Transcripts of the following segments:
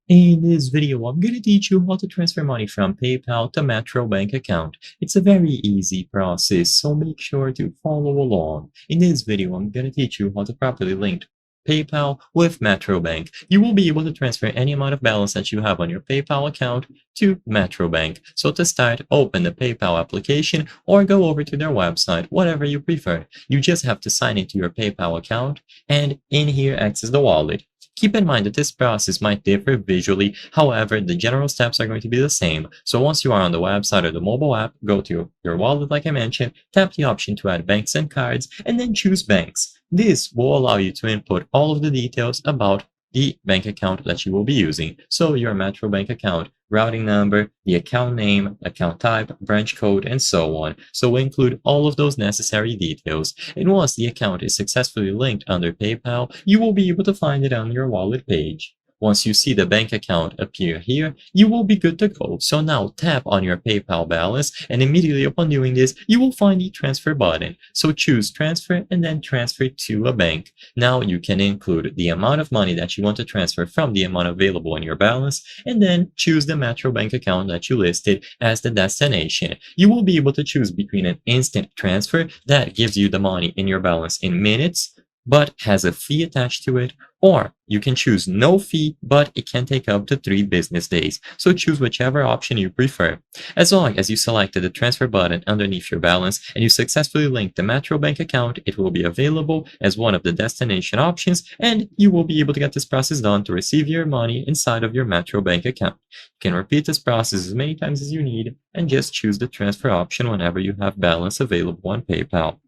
In this video, I'm going to teach you how to transfer money from PayPal to Metrobank account. It's a very easy process, so make sure to follow along. In this video, I'm going to teach you how to properly link PayPal with Metrobank. You will be able to transfer any amount of balance that you have on your PayPal account to Metrobank. So to start, open the PayPal application or go over to their website, whatever you prefer. You just have to sign into your PayPal account and in here access the wallet. Keep in mind that this process might differ visually, however, the general steps are going to be the same. So once you are on the website or the mobile app, go to your wallet like I mentioned, tap the option to add banks and cards, and then choose banks. This will allow you to input all of the details about the bank account that you will be using. So your Metrobank account, routing number, the account name, account type, branch code, and so on. So we include all of those necessary details. And once the account is successfully linked under PayPal, you will be able to find it on your wallet page. Once you see the bank account appear here, you will be good to go. So now tap on your PayPal balance, and immediately upon doing this, you will find the transfer button. So choose transfer and then transfer to a bank. Now you can include the amount of money that you want to transfer from the amount available in your balance, and then choose the Metrobank account that you listed as the destination. You will be able to choose between an instant transfer that gives you the money in your balance in minutes, but has a fee attached to it, or you can choose no fee, but it can take up to 3 business days. So choose whichever option you prefer. As long as you selected the transfer button underneath your balance and you successfully linked the Metrobank account, it will be available as one of the destination options, and you will be able to get this process done to receive your money inside of your Metrobank account. You can repeat this process as many times as you need and just choose the transfer option whenever you have balance available on PayPal.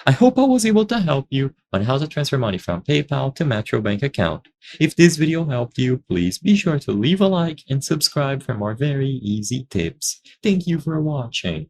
I hope I was able to help you on how to transfer money from PayPal to Metrobank account. If this video helped you, please be sure to leave a like and subscribe for more very easy tips. Thank you for watching.